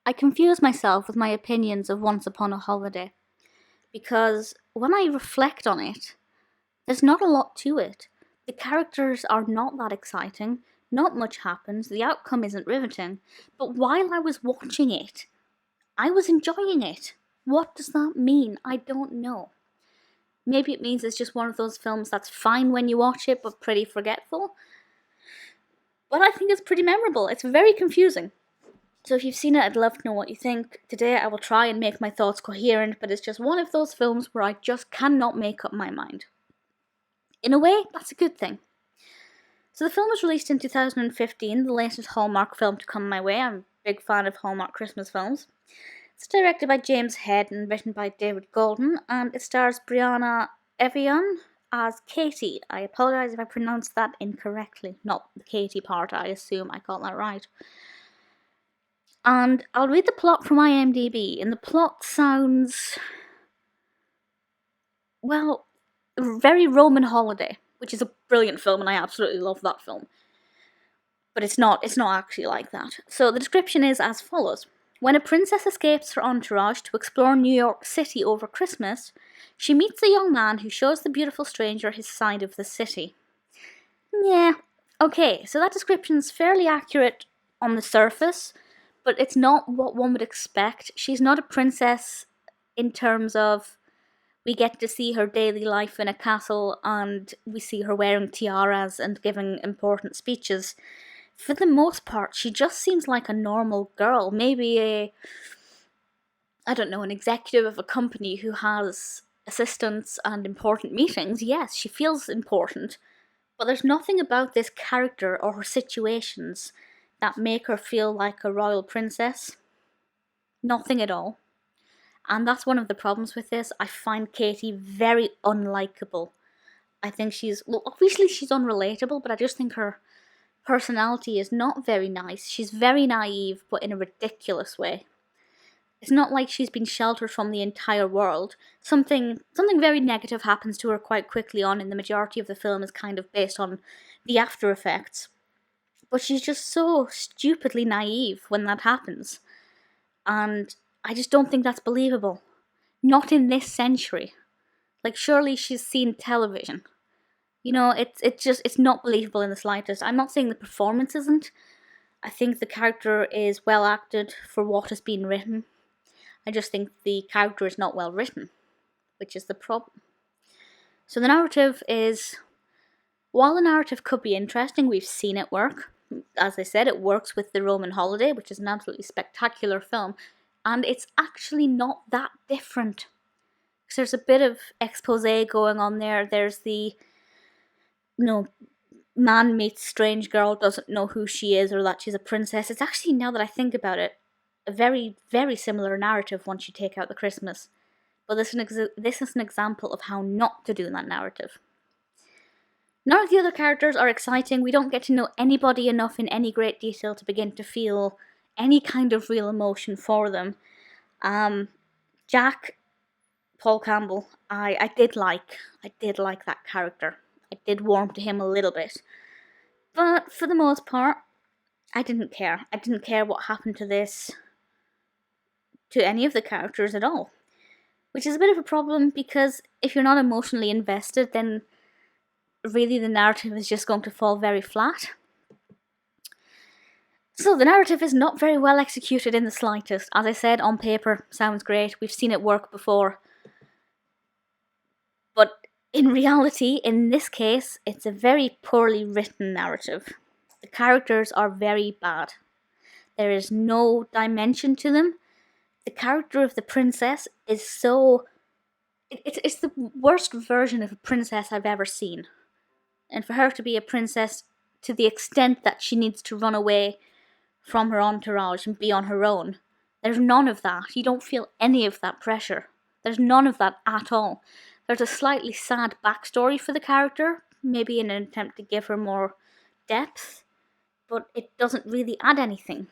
I confuse myself with my opinions of Once Upon a Holiday, because when I reflect on it, there's not a lot to it. The characters are not that exciting, not much happens, the outcome isn't riveting, but while I was watching it, I was enjoying it. What does that mean? I don't know. Maybe it means it's just one of those films that's fine when you watch it, but pretty forgetful. But I think it's pretty memorable. It's very confusing. So if you've seen it, I'd love to know what you think. Today I will try and make my thoughts coherent, but it's just one of those films where I just cannot make up my mind. In a way, that's a good thing. So the film was released in 2015, the latest Hallmark film to come my way. I'm a big fan of Hallmark Christmas films. It's directed by James Head and written by David Golden, and it stars Briana Evigan as Katie. I apologise if I pronounced that incorrectly. Not the Katie part, I assume I got that right. And I'll read the plot from IMDb, and the plot sounds, well, very Roman Holiday, which is a brilliant film, and I absolutely love that film. But it's not actually like that. So the description is as follows. When a princess escapes her entourage to explore New York City over Christmas, she meets a young man who shows the beautiful stranger his side of the city. Yeah, okay, so that description's fairly accurate on the surface, but it's not what one would expect. She's not a princess in terms of we get to see her daily life in a castle and we see her wearing tiaras and giving important speeches. For the most part, she just seems like a normal girl. Maybe an executive of a company who has assistants and important meetings. Yes, she feels important. But there's nothing about this character or her situations that make her feel like a royal princess. Nothing at all. And that's one of the problems with this. I find Katie very unlikable. I think obviously she's unrelatable, but I just think her personality is not very nice. She's very naive, but in a ridiculous way. It's not like she's been sheltered from the entire world. Something very negative happens to her quite quickly on, and the majority of the film is kind of based on the after effects. But she's just so stupidly naive when that happens. And I just don't think that's believable. Not in this century. Like, surely she's seen television. You know, it's not believable in the slightest. I'm not saying the performance isn't. I think the character is well acted for what has been written. I just think the character is not well written, which is the problem. So the narrative is, while the narrative could be interesting, we've seen it work. As I said, it works with The Roman Holiday, which is an absolutely spectacular film, and it's actually not that different. Because there's a bit of expose going on there. There's the, man meets strange girl, doesn't know who she is or that she's a princess. It's actually, now that I think about it, a very, very similar narrative once you take out the Christmas. But this is an example of how not to do that narrative. None of the other characters are exciting. We don't get to know anybody enough in any great detail to begin to feel any kind of real emotion for them. Jack, Paul Campbell, I did like that character. I did warm to him a little bit. But for the most part, I didn't care. I didn't care what happened to any of the characters at all. Which is a bit of a problem, because if you're not emotionally invested, then really the narrative is just going to fall very flat. So the narrative is not very well executed in the slightest. As I said, on paper, sounds great. We've seen it work before. But in reality, in this case, it's a very poorly written narrative. The characters are very bad. There is no dimension to them. The character of the princess is so... It's the worst version of a princess I've ever seen. And for her to be a princess to the extent that she needs to run away from her entourage and be on her own, there's none of that. You don't feel any of that pressure. There's none of that at all. There's a slightly sad backstory for the character, maybe in an attempt to give her more depth, but it doesn't really add anything.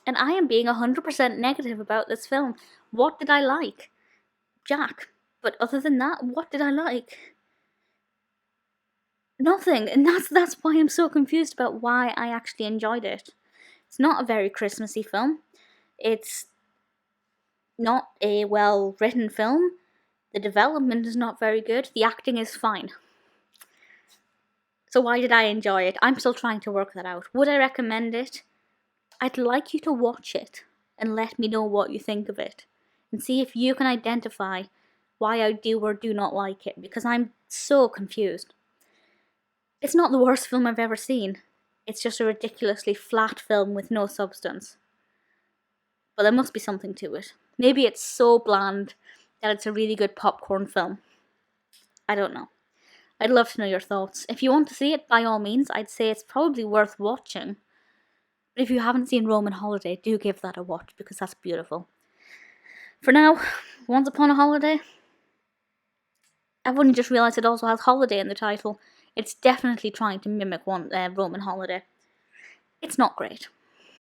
And I am being 100% negative about this film. What did I like? Jack. But other than that, what did I like? Nothing. And that's why I'm so confused about why I actually enjoyed it. It's not a very Christmassy film. It's not a well-written film. The development is not very good. The acting is fine. So why did I enjoy it? I'm still trying to work that out. Would I recommend it? I'd like you to watch it and let me know what you think of it. And see if you can identify why I do or do not like it, because I'm so confused. It's not the worst film I've ever seen. It's just a ridiculously flat film with no substance. But there must be something to it. Maybe it's so bland that it's a really good popcorn film. I don't know. I'd love to know your thoughts. If you want to see it, by all means, I'd say it's probably worth watching. But if you haven't seen Roman Holiday, do give that a watch, because that's beautiful. For now, Once Upon a Holiday. I've only just realised it also has holiday in the title. It's definitely trying to mimic Roman Holiday. It's not great.